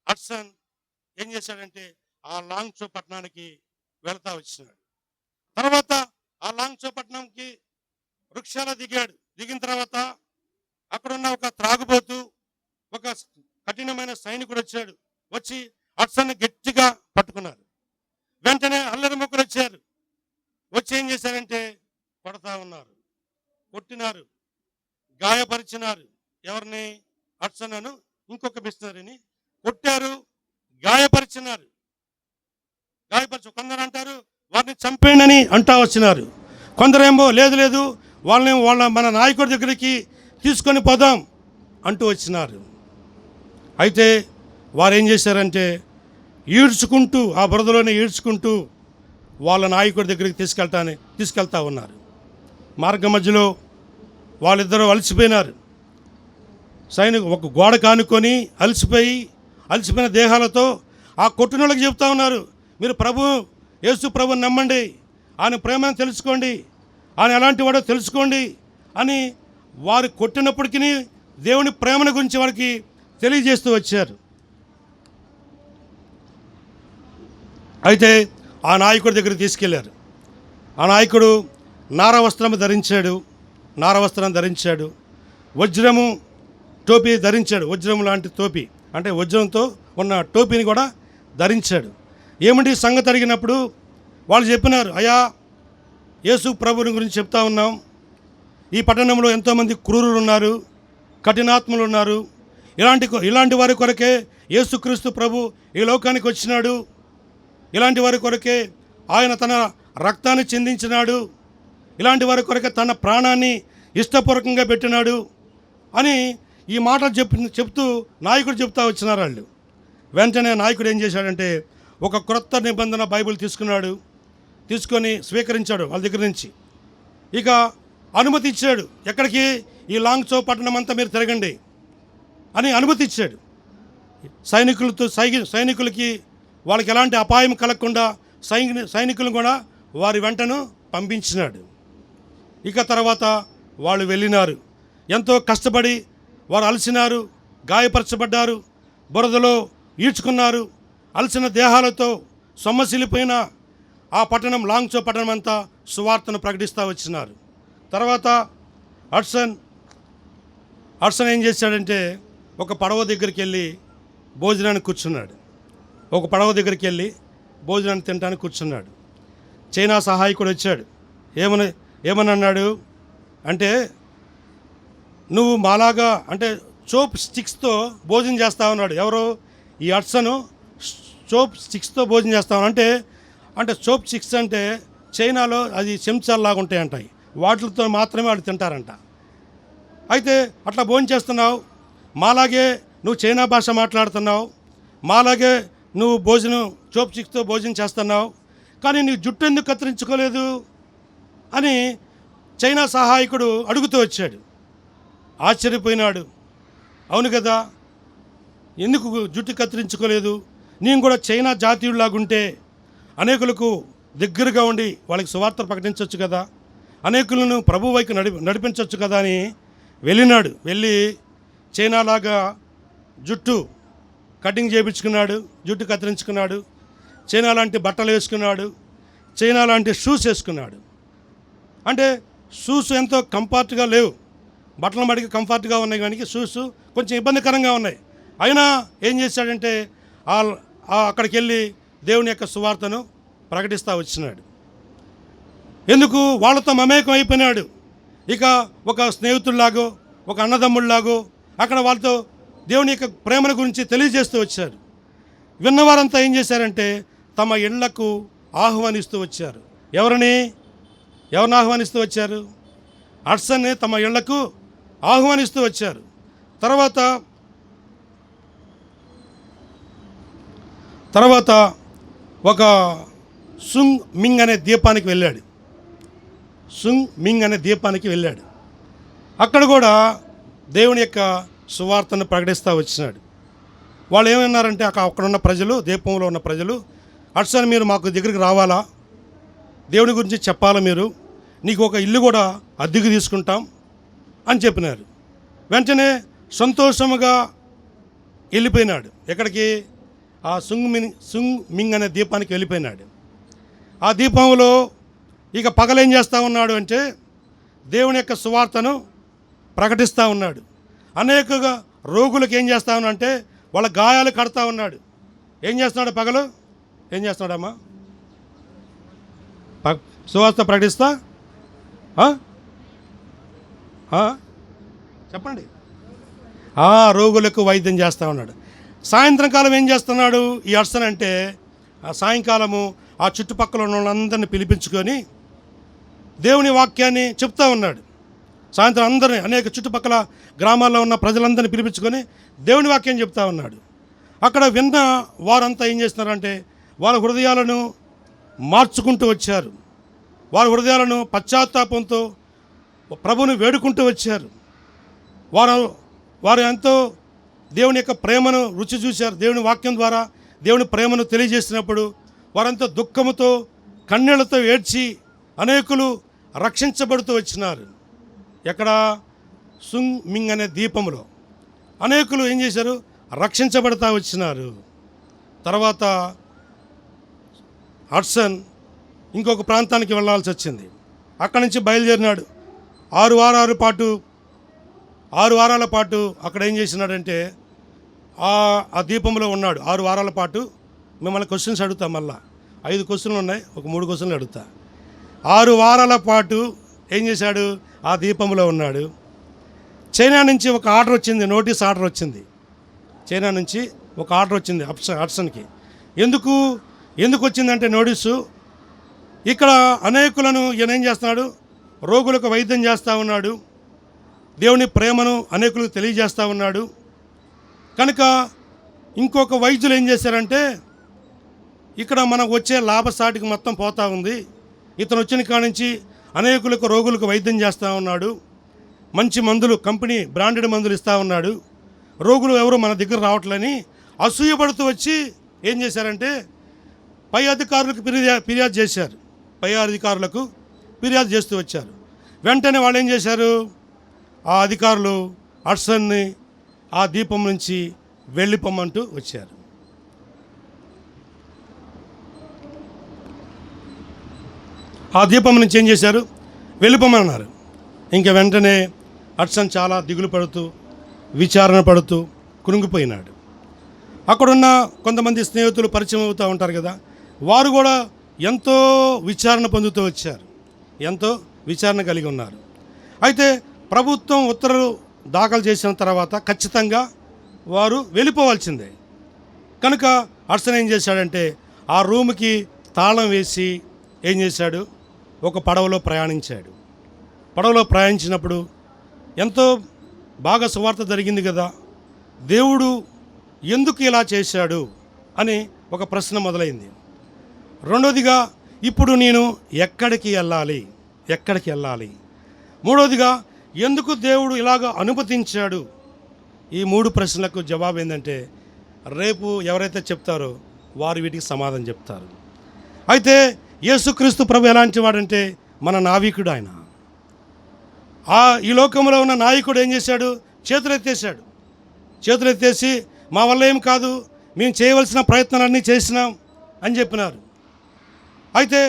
హడ్సన్ ఏం చేశాడంటే ఆ లాంగ్చో పట్టణానికి వెళ్తా వచ్చినాడు. తర్వాత ఆ లాంగ్చో పట్టణంకి వృక్షాల దిగాడు. దిగిన తర్వాత అక్కడున్న ఒక త్రాగుబోతు, ఒక కఠినమైన సైనికుడు వచ్చాడు. వచ్చి హడ్సన్ గట్టిగా పట్టుకున్నారు. వెంటనే అల్లరి ముక్కలు వచ్చారు. వచ్చి ఏం చేశారంటే కొడతా ఉన్నారు, కొట్టినారు, గాయపరిచినారు. ఎవరిని? హడ్సన్ ఇంకొక మిషనరీని కొట్టారు, గాయపరిచినారు. కొందరు అంటారు వారిని చంపేయండి అంటా వచ్చినారు. కొందరేమో లేదు వాళ్ళ మన నాయకుడి దగ్గరికి తీసుకొని పోదాం అంటూ వచ్చినారు. అయితే వారు ఏం చేశారంటే ఈడ్చుకుంటూ, ఆ బురదలోనే ఈడ్చుకుంటూ వాళ్ళ నాయకుడి దగ్గరికి తీసుకెళ్తా ఉన్నారు. మార్గ మధ్యలో వాళ్ళిద్దరూ అలసిపోయినారు. ఒక గోడ కానుకొని అలసిపోయిన దేహాలతో ఆ కొట్టినోళ్ళకి చెప్తా ఉన్నారు, మీరు యేసు ప్రభుని నమ్మండి, ఆయన ప్రేమను తెలుసుకోండి, ఆయన ఎలాంటి వాడో తెలుసుకోండి అని వారు కొట్టినప్పటికీ దేవుని ప్రేమను గురించి వారికి తెలియజేస్తూ వచ్చారు. అయితే ఆ నాయకుడి దగ్గరికి తీసుకెళ్లారు. ఆ నాయకుడు నారవస్త్రం ధరించాడు, వజ్రము టోపీ ధరించాడు. వజ్రం లాంటి టోపీ అంటే వజ్రంతో ఉన్న టోపీని కూడా ధరించాడు. ఏమిటి సంగతి అడిగినప్పుడు వాళ్ళు చెప్పినారు, అయ్యా యేసు ప్రభుని గురించి చెప్తా ఉన్నాం. ఈ పట్టణంలో ఎంతోమంది క్రూరులు ఉన్నారు, కఠినాత్ములు ఉన్నారు. ఇలాంటి వారి కొరకే యేసుక్రీస్తు ప్రభు ఈ లోకానికి వచ్చినాడు. ఇలాంటి వారి కొరకే ఆయన తన రక్తాన్ని చిందించినాడు. ఇలాంటి వారి కొరకే తన ప్రాణాన్ని ఇష్టపూర్వకంగా పెట్టినాడు అని ఈ మాటలు చెప్తూ నాయకుడు చెప్తా వచ్చినారు వాళ్ళు. వెంటనే నాయకుడు ఏం చేశాడంటే ఒక క్రొత్త నిబంధన బైబిల్ తీసుకొని స్వీకరించాడు వాళ్ళ దగ్గర నుంచి. ఇక అనుమతి ఇచ్చాడు, ఎక్కడికి, ఈ లాంగ్చో పట్టణం అంతా మీరు తిరగండి అని అనుమతి ఇచ్చాడు. సైనికులకి వాళ్ళకి ఎలాంటి అపాయం కలగకుండా సైనికులను కూడా వారి వెంటను పంపించినాడు. ఇక తర్వాత వాళ్ళు వెళ్ళినారు. ఎంతో కష్టపడి వారు అలసినారు, గాయపరచబడ్డారు, బురదలో ఈడ్చుకున్నారు. అలసిన దేహాలతో సొమ్మసిల్లిపోయిన ఆ పట్టణం, లాంగ్చో పట్టణం అంతా సువార్తను ప్రకటిస్తూ వచ్చినారు. తర్వాత హడ్సన్ ఏం చేశాడంటే ఒక పడవ దగ్గరికి వెళ్ళి భోజనానికి తినడానికి కూర్చున్నాడు. చైనా సహాయకుడు వచ్చాడు. ఏమని అన్నాడు అంటే, నువ్వు మాలాగా అంటే చోప్ స్టిక్స్తో భోజనం చేస్తా ఉన్నాడు. ఎవరు? ఈ హడ్సన్ చోప్ స్టిక్స్తో భోజనం చేస్తాను అంటే చోప్ స్టిక్స్ అంటే చైనాలో అది చెంచాల్లాగా ఉంటాయంట, వాటితో మాత్రమే వాళ్ళు తింటారంట. అయితే అట్లా భోజనం చేస్తున్నావు, మాలాగే నువ్వు చైనా భాష మాట్లాడుతున్నావు, మాలాగే నువ్వు చోప్ స్టిక్స్తో భోజనం చేస్తున్నావు, కానీ నీ జుట్టు ఎందుకు కత్తిరించుకోలేదు అని చైనా సహాయకుడు అడుగుతూ వచ్చాడు. ఆశ్చర్యపోయినాడు. అవును కదా, ఎందుకు జుట్టు కత్తిరించుకోలేదు? నేను కూడా చైనా జాతీయుడిలాగుంటే అనేకులకు దగ్గరగా ఉండి వాళ్ళకి సువార్త ప్రకటించవచ్చు కదా, అనేకులను ప్రభు వైపు నడిపించవచ్చు కదా అని వెళ్ళినాడు. వెళ్ళి చైనాలాగా జుట్టు కటింగ్ చేయించుకున్నాడు, జుట్టు కత్తిరించుకున్నాడు, చైనా లాంటి బట్టలు వేసుకున్నాడు, చైనా లాంటి షూస్ వేసుకున్నాడు. అంటే షూస్ ఎంతో కంఫర్ట్గా లేవు, బట్టల మడికి కంఫర్ట్గా ఉన్నాయి, కానీ షూస్ కొంచెం ఇబ్బందికరంగా ఉన్నాయి. అయినా ఏం చేశాడంటే అక్కడికి వెళ్ళి దేవుని యొక్క సువార్తను ప్రకటిస్తూ వచ్చినాడు. ఎందుకు? వాళ్ళతో మమేకం అయిపోయినాడు. ఇక ఒక స్నేహితుల్లాగో, ఒక అన్నదమ్ముళ్లాగో అక్కడ వాళ్ళతో దేవుని యొక్క ప్రేమను గురించి తెలియజేస్తూ వచ్చారు. విన్నవారంతా ఏం చేశారంటే తమ ఇళ్లకు ఆహ్వానిస్తూ వచ్చారు. ఎవరిని ఆహ్వానిస్తూ వచ్చారు? హడ్సన్ని తమ ఇళ్లకు ఆహ్వానిస్తూ వచ్చారు. తర్వాత ఒక సుంగ్ మింగ్ అనే ద్వీపానికి వెళ్ళాడు. అక్కడ కూడా దేవుని యొక్క సువార్తను ప్రకటిస్తూ వచ్చినాడు. వాళ్ళు ఏమన్నారంటే అక్కడున్న ప్రజలు, ద్వీపంలో ఉన్న ప్రజలు, హడ్సన్ మీరు మాకు దగ్గరికి రావాలా, దేవుని గురించి చెప్పాలా, నీకు ఒక ఇల్లు కూడా అద్దెకు తీసుకుంటాం అని చెప్పినారు. వెంటనే సంతోషముగా వెళ్ళిపోయినాడు. ఎక్కడికి? ఆ సుంగ్ మింగ్ అనే ద్వీపానికి వెళ్ళిపోయినాడు. ఆ ద్వీపంలో ఇక పగలేం చేస్తూ ఉన్నాడు అంటే దేవుని యొక్క సువార్తను ప్రకటిస్తూ ఉన్నాడు. అనేకగా రోగులకు ఏం చేస్తా ఉన్నాడంటే వాళ్ళ గాయాలు కడతా ఉన్నాడు. ఏం చేస్తున్నాడు? పగలు ఏం చేస్తున్నాడమ్మా? సువార్త ప్రకటిస్తా చెప్పండి. ఆ రోగులకు వైద్యం చేస్తూ ఉన్నాడు. సాయంత్రం కాలం ఏం చేస్తున్నాడు ఈ హడ్సన్ అంటే, ఆ సాయంకాలము ఆ చుట్టుపక్కల ఉన్న వాళ్ళందరినీ పిలిపించుకొని దేవుని వాక్యాన్ని చెప్తా ఉన్నాడు. సాయంత్రం అందరినీ, అనేక చుట్టుపక్కల గ్రామాల్లో ఉన్న ప్రజలందరినీ పిలిపించుకొని దేవుని వాక్యం చెప్తా ఉన్నాడు. అక్కడ విన్న వారంతా ఏం చేస్తున్నారంటే వాళ్ళ హృదయాలను మార్చుకుంటూ వచ్చారు. వారి హృదయాలను పశ్చాత్తాపంతో ప్రభుని వేడుకుంటూ వచ్చారు. వారు ఎంతో దేవుని యొక్క ప్రేమను రుచి చూశారు. దేవుని వాక్యం ద్వారా దేవుని ప్రేమను తెలియజేసినప్పుడు వారంతా దుఃఖముతో కన్నీళ్లతో ఏడ్చి అనేకులు రక్షించబడుతూ వచ్చినారు. ఎక్కడ? సుంగ్ మింగ్ అనే ద్వీపంలో అనేకులు ఏం చేశారు? రక్షించబడతా వచ్చినారు. తర్వాత హడ్సన్ ఇంకొక ప్రాంతానికి వెళ్ళాల్సి వచ్చింది. అక్కడి నుంచి బయలుదేరినాడు. 6 వారాల పాటు అక్కడ ఏం చేసినాడంటే ఆ ద్వీపంలో ఉన్నాడు. 6 వారాల పాటు. మిమ్మల్ని క్వశ్చన్స్ అడుగుతా, మళ్ళా 5 క్వశ్చన్లు ఉన్నాయి, ఒక 3 క్వశ్చన్లు అడుగుతా. 6 వారాల పాటు ఏం చేశాడు? ఆ ద్వీపంలో ఉన్నాడు. చైనా నుంచి ఒక ఆర్డర్ వచ్చింది, నోటీస్ ఆర్డర్ వచ్చింది. చైనా నుంచి ఒక ఆర్డర్ వచ్చింది హడ్సన్కి. ఎందుకు వచ్చిందంటే నోటీసు, ఇక్కడ అనేకులను ఈయన ఏం చేస్తున్నాడు? రోగులకు వైద్యం చేస్తూ ఉన్నాడు. దేవుని ప్రేమను అనేకులకు తెలియజేస్తూ ఉన్నాడు. కనుక ఇంకొక వైద్యులు ఏం చేశారంటే, ఇక్కడ మనకు వచ్చే లాభసాటికి మొత్తం పోతూ ఉంది. ఇతను వచ్చిన కాడ నుంచి అనేకులకు రోగులకు వైద్యం చేస్తూ ఉన్నాడు. మంచి మందులు, కంపెనీ బ్రాండెడ్ మందులు ఇస్తూ ఉన్నాడు. రోగులు ఎవరు మన దగ్గర రావట్లని అసూయపడుతూ వచ్చి ఏం చేశారంటే పై అధికారులకు ఫిర్యాదు చేశారు. పై అధికారులకు ఫిర్యాదు చేస్తూ వచ్చారు. వెంటనే వాళ్ళు ఏం చేశారు? ఆ అధికారులు హడ్సన్ని ఆ ద్వీపం నుంచి వెళ్ళిపోమ్మంటూ వచ్చారు. ఆ ద్వీపం నుంచి ఏం చేశారు? వెళ్ళిపోమన్నారు. ఇంకా వెంటనే హడ్సన్ చాలా దిగులు పడుతూ, విచారణ పడుతూ కునుగిపోయినాడు. అక్కడున్న కొంతమంది స్నేహితులు పరిచయం అవుతూ ఉంటారు కదా, వారు కూడా ఎంతో విచారణ పొందుతూ వచ్చారు, ఎంతో విచారణ కలిగి ఉన్నారు. అయితే ప్రభుత్వం ఉత్తర్వులు దాఖలు చేసిన తర్వాత ఖచ్చితంగా వారు వెళ్ళిపోవాల్సిందే. కనుక హడ్సన్ ఏం చేశాడంటే ఆ రూమ్కి తాళం వేసి ఏం చేశాడు? ఒక పడవలో ప్రయాణించాడు. పడవలో ప్రయాణించినప్పుడు ఎంతో బాగా సువార్త జరిగింది కదా, దేవుడు ఎందుకు ఇలా చేశాడు అని ఒక ప్రశ్న మొదలైంది. రెండోదిగా, ఇప్పుడు నేను ఎక్కడికి వెళ్ళాలి? మూడోదిగా, ఎందుకు దేవుడు ఇలాగ అనుమతించాడు? ఈ 3 ప్రశ్నలకు జవాబు ఏంటంటే రేపు ఎవరైతే చెప్తారో వారు వీటికి సమాధానం చెప్తారు. అయితే యేసుక్రీస్తు ప్రభు ఎలాంటి వాడంటే మన నావికుడు ఆయన. ఈ లోకంలో ఉన్న నాయకుడు ఏం చేశాడు? చేతులెత్తేసి మా వల్ల ఏం కాదు, మేము చేయవలసిన ప్రయత్నాలన్నీ చేసినాం అని చెప్పినారు. అయితే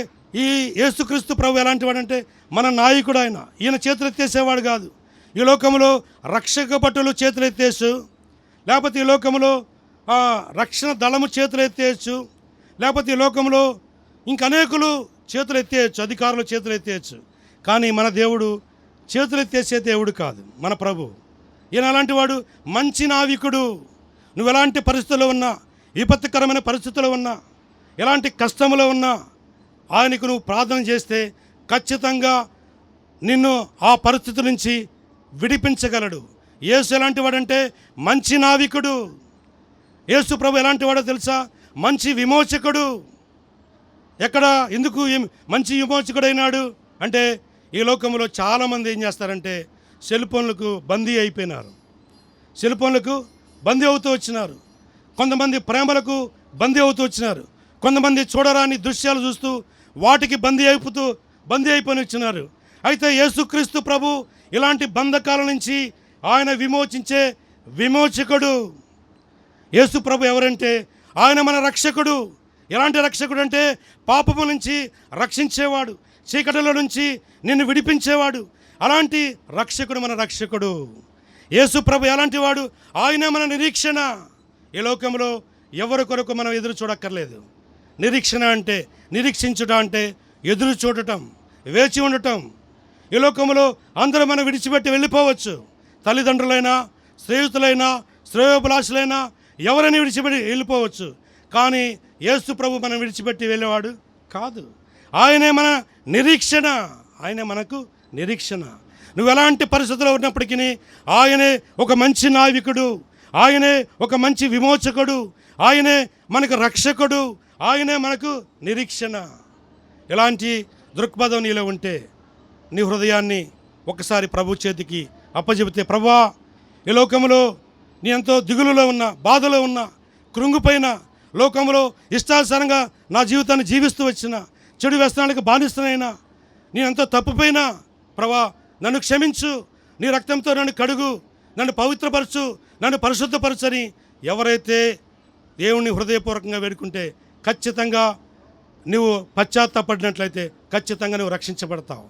ఈ యేసుక్రీస్తు ప్రభు ఎలాంటి వాడంటే మన నాయకుడు ఆయన. ఈయన చేతులెత్తేసేవాడు కాదు. ఈ లోకంలో రక్షక భటులు చేతులెత్తేసు, లేకపోతే ఈ లోకంలో రక్షణ దళము చేతులెత్తేయచ్చు, లేకపోతే ఈ లోకంలో ఇంకనేకులు చేతులెత్తేయచ్చు, అధికారులు చేతులెత్తేయచ్చు. కానీ మన దేవుడు చేతులెత్తేసే దేవుడు కాదు, మన ప్రభు. ఈయన అలాంటి వాడు, మంచి నావికుడు. నువ్వు ఎలాంటి పరిస్థితుల్లో ఉన్నా, విపత్తుకరమైన పరిస్థితుల్లో ఉన్నా, ఎలాంటి కష్టంలో ఉన్నా ఆయనకు నువ్వు ప్రార్థన చేస్తే ఖచ్చితంగా నిన్ను ఆ పరిస్థితి నుంచి విడిపించగలడు. యేసు ఎలాంటి వాడంటే మంచి నావికుడు. యేసు ప్రభు ఎలాంటి వాడో తెలుసా? మంచి విమోచకుడు. ఎందుకు మంచి విమోచకుడైనాడు అంటే, ఈ లోకంలో చాలామంది ఏం చేస్తారంటే సెల్ ఫోన్లకు బందీ అయిపోయినారు, సెల్ ఫోన్లకు బందీ అవుతూ వచ్చినారు. కొంతమంది ప్రేమలకు బందీ అవుతూ వచ్చినారు. కొంతమంది చూడరాని దృశ్యాలు చూస్తూ వాటికి బందీ అయిపోయి వచ్చినారు. అయితే యేసుక్రీస్తు ప్రభు ఇలాంటి బంధకాల నుంచి ఆయన విమోచించే విమోచకుడు. యేసు ప్రభు ఎవరంటే ఆయన మన రక్షకుడు. ఎలాంటి రక్షకుడు అంటే పాపము నుంచి రక్షించేవాడు, చీకటిలో నుంచి నిన్ను విడిపించేవాడు. అలాంటి రక్షకుడు మన రక్షకుడు. యేసు ప్రభు ఎలాంటి వాడు? ఆయనే మన నిరీక్షణ. ఈ లోకంలో ఎవరి కొరకు మనం ఎదురు చూడక్కర్లేదు. నిరీక్షణ అంటే, నిరీక్షించుట అంటే ఎదురు చూడటం, వేచి ఉండటం. ఈ లోకంలో అందరూ మనం విడిచిపెట్టి వెళ్ళిపోవచ్చు. తల్లిదండ్రులైనా, స్నేహితులైనా శ్రేయోభిలాషులైనా ఎవరైనా విడిచిపెట్టి వెళ్ళిపోవచ్చు, కానీ యేసు ప్రభు మనం విడిచిపెట్టి వెళ్ళేవాడు కాదు. ఆయనే మన నిరీక్షణ, ఆయనే మనకు నిరీక్షణ. నువ్వు ఎలాంటి పరిస్థితుల్లో ఉన్నప్పటికీ ఆయనే ఒక మంచి నావికుడు, ఆయనే ఒక మంచి విమోచకుడు, ఆయనే మనకు రక్షకుడు, ఆయనే మనకు నిరీక్షణ. ఎలాంటి దృక్పథం నీలో ఉంటే నీ హృదయాన్ని ఒకసారి ప్రభు చేతికి అప్పచెబితే, ప్రభువా ఈ లోకంలో నీ ఎంతో దిగులులో ఉన్నా, బాధలో ఉన్నా, కృంగిపోయిన లోకంలో ఇష్టానుసారంగా నా జీవితాన్ని జీవిస్తూ వచ్చిన, చెడు వ్యసనాలకు బానిస్తనైనా, నేను ఎంతో తప్పుపోయినా ప్రభువా నన్ను క్షమించు, నీ రక్తంతో నన్ను కడుగు, నన్ను పవిత్రపరచు, నన్ను పరిశుద్ధపరచని ఎవరైతే దేవుణ్ణి హృదయపూర్వకంగా వేడుకుంటే ఖచ్చితంగా నువ్వు పశ్చాత్తాపడినట్లయితే ఖచ్చితంగా నువ్వు రక్షించబడతావు.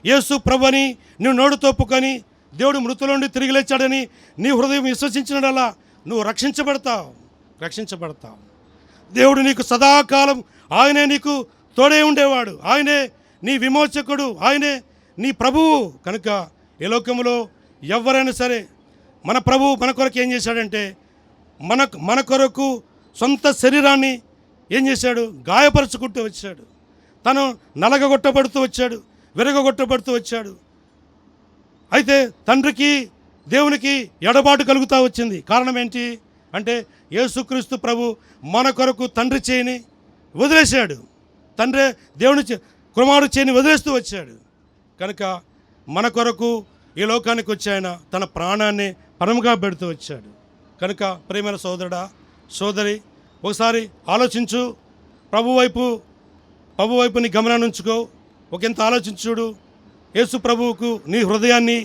యేసు ప్రభుని నువ్వు నోటితో ఒప్పుకొని దేవుడు మృతుల నుండి తిరిగి లేచాడని నీ హృదయం విశ్వసించినలా నువ్వు రక్షించబడతావు. దేవుడు నీకు సదాకాలం ఆయనే నీకు తోడే ఉండేవాడు, ఆయనే నీ విమోచకుడు, ఆయనే నీ ప్రభువు. కనుక ఈ లోకంలో ఎవరైనా సరే మన ప్రభువు మన కొరకు ఏం చేశాడంటే మన కొరకు సొంత శరీరాన్ని ఏం చేశాడు, గాయపరుచుకుంటూ వచ్చాడు, తను నలగగొట్టబడుతూ వచ్చాడు, విరగొట్టబడుతూ వచ్చాడు. అయితే తండ్రికి దేవునికి ఎడబాటు కలుగుతూ వచ్చింది. కారణం ఏంటి అంటే యేసుక్రీస్తు ప్రభు మన కొరకు తండ్రి చేయని వదిలేశాడు, తండ్రి దేవుని కుమారుడు చేయని వదిలేస్తూ వచ్చాడు. కనుక మన కొరకు ఈ లోకానికి వచ్చి ఆయన తన ప్రాణాన్ని పణముగా పెడుతూ వచ్చాడు. కనుక ప్రియమైన సోదరుడా సోదరి ఒకసారి ఆలోచించు, ప్రభు వైపు నీ గమనాన్ని ఉంచుకో, ఒకంత ఆలోచించుడు. యేసు ప్రభువుకు నీ హృదయాన్ని,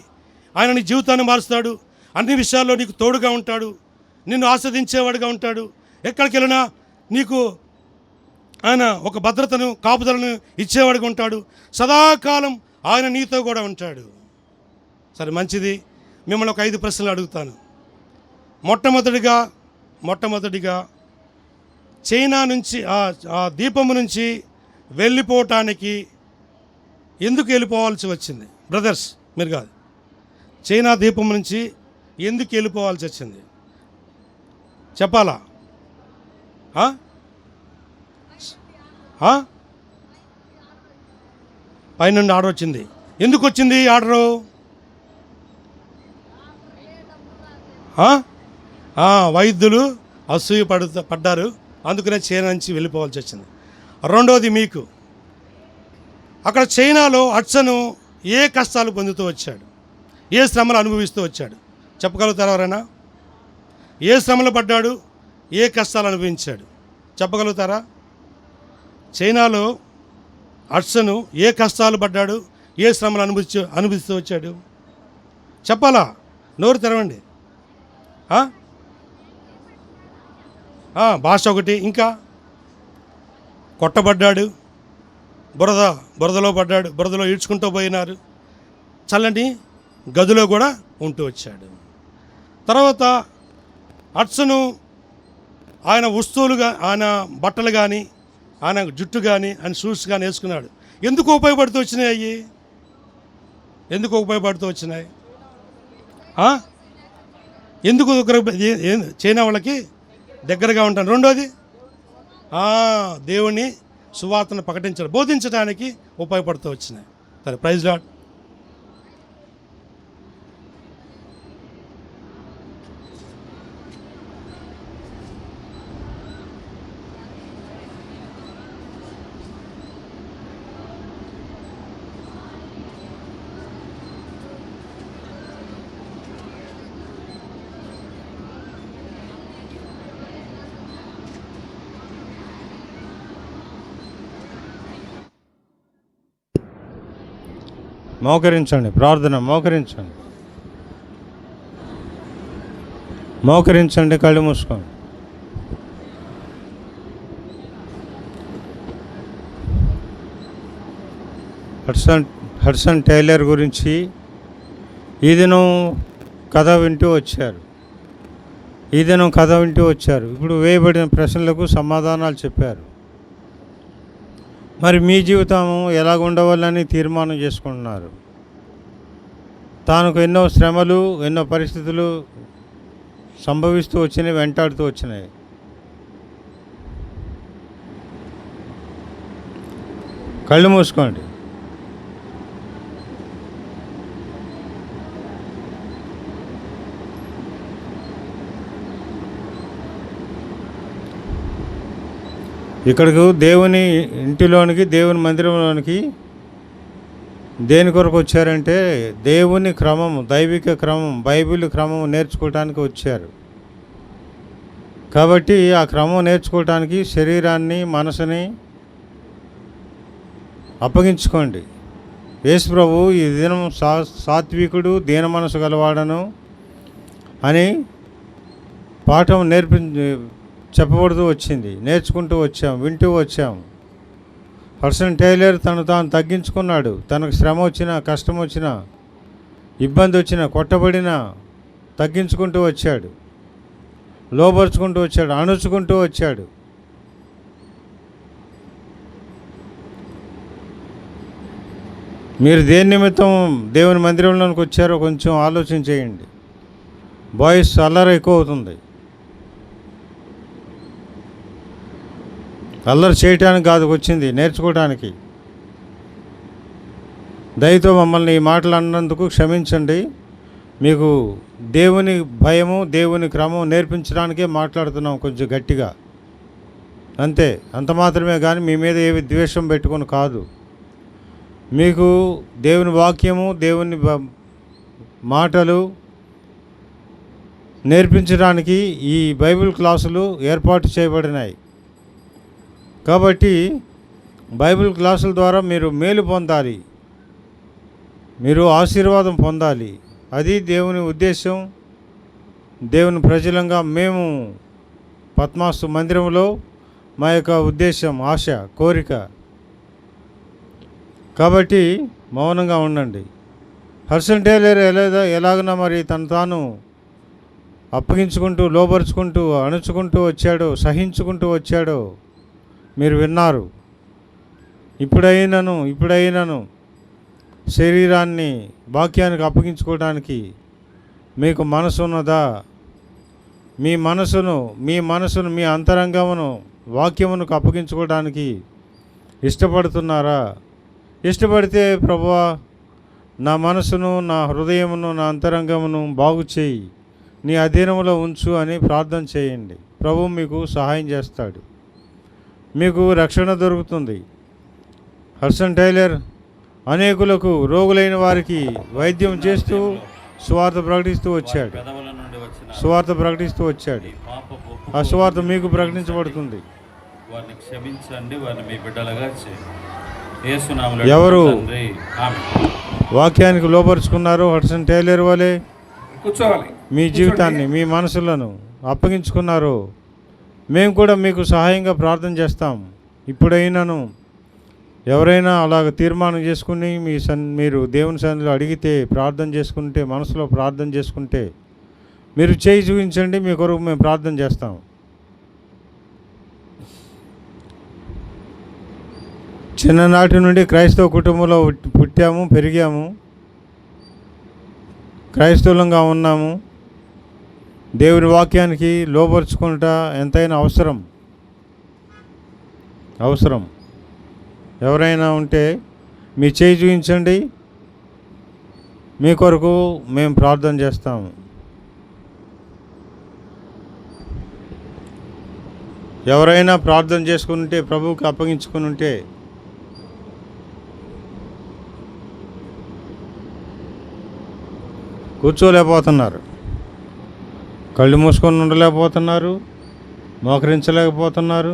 ఆయన నీ జీవితాన్ని మారుస్తాడు, అన్ని విషయాల్లో నీకు తోడుగా ఉంటాడు, నిన్ను ఆస్వాదించేవాడుగా ఉంటాడు. ఎక్కడికి వెళ్ళినా నీకు ఆయన ఒక భద్రతను కాపుదలను ఇచ్చేవాడుగా ఉంటాడు. సదాకాలం ఆయన నీతో కూడా ఉంటాడు. సరే మంచిది, మిమ్మల్ని ఒక 5 ప్రశ్నలు అడుగుతాను. మొట్టమొదటిగా చైనా నుంచి ఆ దీపము నుంచి వెళ్ళిపోవటానికి ఎందుకు వెళ్ళిపోవాల్సి వచ్చింది? బ్రదర్స్ మీరు కాదు, చైనా దీపం నుంచి ఎందుకు వెళ్ళిపోవాల్సి వచ్చింది చెప్పాలా? పైనుండి ఆర్డర్ వచ్చింది. ఎందుకు వచ్చింది ఆర్డరు? వైద్యులు అసూయ పడ్డారు, అందుకనే చైనా నుంచి వెళ్ళిపోవాల్సి వచ్చింది. రెండోది, మీకు అక్కడ చైనాలో హడ్సన్ ఏ కష్టాలు పొందుతూ వచ్చాడు, ఏ శ్రమలు అనుభవిస్తూ వచ్చాడు చెప్పగలుగుతారా ఎవరైనా? ఏ శ్రమలు పడ్డాడు, ఏ కష్టాలు అనుభవించాడు చెప్పగలుగుతారా? చైనాలో హడ్సన్ ఏ కష్టాలు పడ్డాడు, ఏ శ్రమలు అనుభవిస్తూ వచ్చాడు చెప్పాలా? నోరు తెరవండి. భాష ఒకటి, ఇంకా కొట్టబడ్డాడు, బురదలో పడ్డాడు, బురదలో ఈడ్చుకుంటూ పోయినారు, చల్లని గదిలో కూడా ఉంటూ వచ్చాడు. తర్వాత హడ్సన్ ఆయన వస్తువులుగా, ఆయన బట్టలు కానీ, ఆయన జుట్టు కానీ, ఆయన షూస్ కానీ వేసుకున్నాడు. ఎందుకు ఉపయోగపడుతూ వచ్చినాయి అవి? ఎందుకు ఉపయోగపడుతూ వచ్చినాయి? ఎందుకు చైనా వాళ్ళకి దగ్గరగా ఉంటాను. రెండోది, దేవుని సువార్తను ప్రకటించడం, బోధించడానికి ఉపయోగపడుతూ వచ్చినాయి. సరే, ప్రైజ్ లార్డ్. మోకరించండి, ప్రార్థన. మోకరించండి, కళ్ళు మూసుకోండి. హడ్సన్ టైలర్ గురించి ఈ దినం కథ వింటూ వచ్చారు. ఇప్పుడు వేయబడిన ప్రశ్నలకు సమాధానాలు చెప్పారు. మరి మీ జీవితం ఎలాగ ఉండవాలని తీర్మానం చేసుకుంటున్నారు. తానుకు ఎన్నో శ్రమలు, ఎన్నో పరిస్థితులు సంభవిస్తూ వచ్చినాయి, వెంటాడుతూ వచ్చినాయి. కళ్ళు మూసుకోండి. ఇక్కడికి దేవుని ఇంటిలోనికి, దేవుని మందిరంలోనికి దేని కొరకు వచ్చారంటే దేవుని క్రమం, దైవిక క్రమం, బైబిల్ క్రమం నేర్చుకోవటానికి వచ్చారు. కాబట్టి ఆ క్రమం నేర్చుకోవటానికి శరీరాన్ని, మనసుని అప్పగించుకోండి. యేసు ప్రభు ఈ దినం సాత్వికుడు, దీన మనసు గలవాడను అని పాఠం చెప్పబడుతూ వచ్చింది. నేర్చుకుంటూ వచ్చాం, వింటూ వచ్చాం. హడ్సన్ టైలర్ తను తాను తగ్గించుకున్నాడు. తనకు శ్రమ వచ్చినా, కష్టం వచ్చినా, ఇబ్బంది వచ్చినా, కొట్టబడినా తగ్గించుకుంటూ వచ్చాడు, లోపరుచుకుంటూ వచ్చాడు, అణుచుకుంటూ వచ్చాడు. మీరు దేని నిమిత్తం దేవుని మందిరంలోనికి వచ్చారో కొంచెం ఆలోచన చేయండి. బాయ్స్ అల్లరి ఎక్కువ అవుతుంది. అల్లరి చేయటానికి కాదు వచ్చింది, నేర్చుకోవటానికి. దయతో మమ్మల్ని ఈ మాటలు అన్నందుకు క్షమించండి. మీకు దేవుని భయము, దేవుని క్రమం నేర్పించడానికే మాట్లాడుతున్నాం కొంచెం గట్టిగా, అంతే. అంత మాత్రమే కానీ మీ మీద ఏవి ద్వేషం పెట్టుకొని కాదు. మీకు దేవుని వాక్యము, దేవుని మాటలు నేర్పించడానికి ఈ బైబిల్ క్లాసులు ఏర్పాటు చేయబడినాయి. కాబట్టి బైబిల్ క్లాసుల ద్వారా మీరు మేలు పొందాలి, మీరు ఆశీర్వాదం పొందాలి. అది దేవుని ఉద్దేశం. దేవుని ప్రజలంగా మేము పద్మాస్తు మందిరంలో మా యొక్క ఉద్దేశం, ఆశ, కోరిక. కాబట్టి మౌనంగా ఉండండి. హడ్సన్ టైలర్ ఎలాగైనా మరి తను తాను అప్పగించుకుంటూ, లోపరుచుకుంటూ, అణుచుకుంటూ వచ్చాడో, సహించుకుంటూ వచ్చాడో మీరు విన్నారు. ఇప్పుడైనను శరీరాన్ని వాక్యానికి అప్పగించుకోవడానికి మీకు మనసు ఉన్నదా? మీ మనసును మీ అంతరంగమును వాక్యమునకు అప్పగించుకోవడానికి ఇష్టపడుతున్నారా? ఇష్టపడితే ప్రభువా, నా మనసును, నా హృదయమును, నా అంతరంగమును బాగు చేయి, నీ అధీనంలో ఉంచు అని ప్రార్థన చేయండి. ప్రభువు మీకు సహాయం చేస్తాడు, మీకు రక్షణ దొరుకుతుంది. హడ్సన్ టైలర్ అనేకులకు, రోగులైన వారికి వైద్యం చేస్తూ సువార్త ప్రకటిస్తూ వచ్చాడు. ఆ సువార్త మీకు ప్రకటించబడుతుంది. వారిని క్షమించండి, వారిని మీ బిడ్డలుగా ఎవరు వాక్యానికి లోపరుచుకున్నారో హడ్సన్ టైలర్ వలె మీ జీవితాన్ని, మీ మనసులను అప్పగించుకున్నారో మేము కూడా మీకు సహాయంగా ప్రార్థన చేస్తాం. ఇప్పుడైనాను ఎవరైనా అలాగ తీర్మానం చేసుకుని మీరు దేవుని సన్నిధిలో అడిగితే, ప్రార్థన చేసుకుంటే, మనసులో ప్రార్థన చేసుకుంటే మీరు చేయి చూపించండి, మీ కొరకు మేము ప్రార్థన చేస్తాం. చిన్ననాటి నుండి క్రైస్తవ కుటుంబంలో పుట్టాము, పెరిగాము, క్రైస్తవులంగా ఉన్నాము. దేవుని వాక్యానికి లోపరుచుకుంటా ఎంతైనా అవసరం. ఎవరైనా ఉంటే మీ చేయి చూపించండి, మీ కొరకు మేము ప్రార్థన చేస్తాము. ఎవరైనా ప్రార్థన చేసుకుంటే, ప్రభువుకి అప్పగించుకుని ఉంటే కూర్చోలేకపోతున్నారు, కళ్ళు మూసుకొని ఉండలేకపోతున్నారు, మోకరించలేకపోతున్నారు.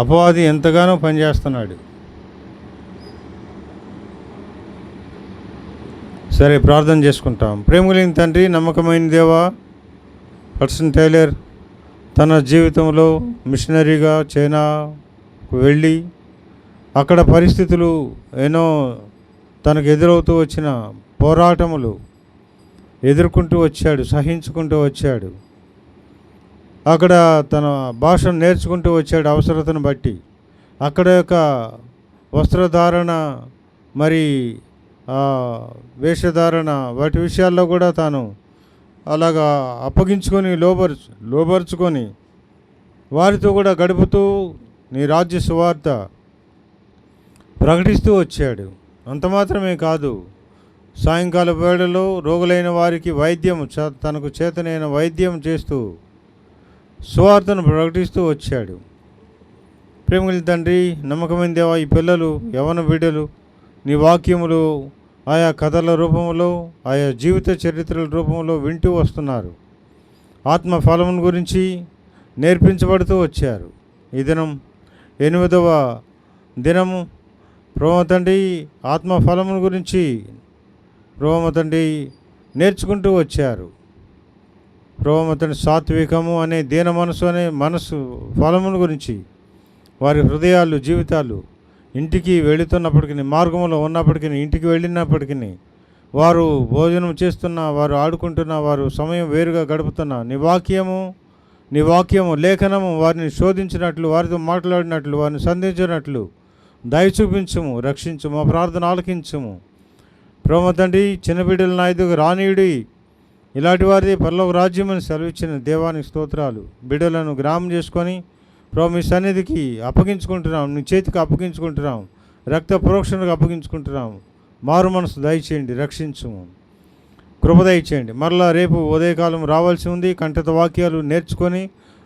అపవాది ఎంతగానో పనిచేస్తున్నాడు. సరే, ప్రార్థన చేసుకుంటాం. ప్రేమగలిగిన తండ్రి, నమ్మకమైన దేవా, హడ్సన్ టైలర్ తన జీవితంలో మిషనరీగా చైనాకు వెళ్ళి అక్కడ పరిస్థితులు ఎన్నో తనకు ఎదురవుతూ వచ్చిన పోరాటములు ఎదుర్కొంటూ వచ్చాడు, సహించుకుంటూ వచ్చాడు. అక్కడ తన భాషను నేర్చుకుంటూ వచ్చాడు అవసరతను బట్టి. అక్కడ యొక్క వస్త్రధారణ, మరి వేషధారణ, వాటి విషయాల్లో కూడా తాను అలాగా అప్పగించుకొని లోబరుచుకొని వారితో కూడా గడుపుతూ నీ రాజ్య సువార్త ప్రకటిస్తూ వచ్చాడు. అంత మాత్రమే కాదు, సాయంకాల వేళలో రోగులైన వారికి వైద్యం తనకు చేతనైన వైద్యం చేస్తూ సువార్తను ప్రకటిస్తూ వచ్చాడు. ప్రేమగల తండ్రి, నమ్మకమైన దేవా, ఈ పిల్లలు యవన బిడ్డలు నీ వాక్యములు ఆయా కథల రూపంలో, ఆయా జీవిత చరిత్రల రూపంలో వింటూ వస్తున్నారు. ఆత్మ ఫలమును గురించి నేర్పించబడుతూ వచ్చారు. ఈ దినం 8వ దినము ప్రభువా తండ్రి, ఆత్మ ఫలమును గురించి ప్రభువా తండ్రి నేర్చుకుంటూ వచ్చారు. ప్రభువా తండ్రి, సాత్వికము అనే దీన మనసు అనే మనసు ఫలమును గురించి వారి హృదయాలు, జీవితాలు ఇంటికి వెళుతున్నప్పటికీ, మార్గంలో ఉన్నప్పటికీ, ఇంటికి వెళ్ళినప్పటికీ, వారు భోజనం చేస్తున్నా, వారు ఆడుకుంటున్నా, వారు సమయం వేరుగా గడుపుతున్నా, నీ వాక్యము లేఖనము వారిని శోధించినట్లు, వారితో మాట్లాడినట్లు, వారిని సంధించినట్లు దయ చూపించుము, రక్షించుము, మా ప్రార్థన ఆలకించుము. ప్రభువా తండ్రి, చిన్న బిడ్డల నా ఎదుగు రానీయుడి, ఇలాంటి వారిది పరలోక రాజ్యం అని సెలవిచ్చిన దేవానికి స్తోత్రాలు. బిడ్డలను గ్రామం చేసుకొని ప్రభు మీ సన్నిధికి అప్పగించుకుంటున్నాం, నీ చేతికి అప్పగించుకుంటున్నాం, రక్త ప్రోక్షణకు అప్పగించుకుంటున్నాం. మారు మనసు దయచేయండి, రక్షించుము, కృప దయచేయండి. మరలా రేపు ఉదయకాలం రావాల్సి ఉంది. కంఠత వాక్యాలు నేర్చుకొని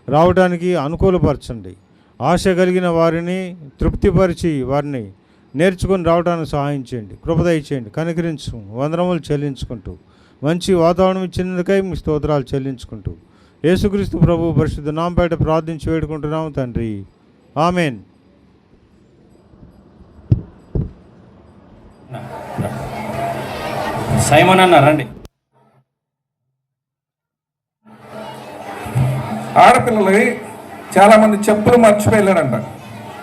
రావడానికి అనుకూలపరచండి. ఆశ కలిగిన వారిని తృప్తిపరిచి వారిని నేర్చుకొని రావడానికి సహాయం చేయండి, కృప దయచేయండి, కనికరించు. వందనములు చెల్లించుకుంటూ మంచి వాతావరణం ఇచ్చినందుకై మీ స్తోత్రాలు చెల్లించుకుంటూ యేసుక్రీస్తు ప్రభు పరిశుద్ధ నామపేట ప్రార్థించి వేడుకుంటున్నాము తండ్రి, ఆమెన్. సైమన్ అన్న రండి. ఆడపిల్లలు చాలామంది చెప్పులు మర్చిపోయారంట.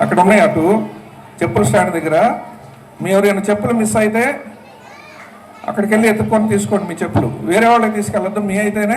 అక్కడ ఉన్నాయి అటు చెప్పుల స్టాండ్ దగ్గర. మీ ఎవరైనా చెప్పులు మిస్ అయితే అక్కడికి వెళ్ళి ఎత్తుక్కొని తీసుకోండి మీ చెప్పులు. వేరే వాళ్ళకి తీసుకెళ్ళొద్దు, మీ అయితేనే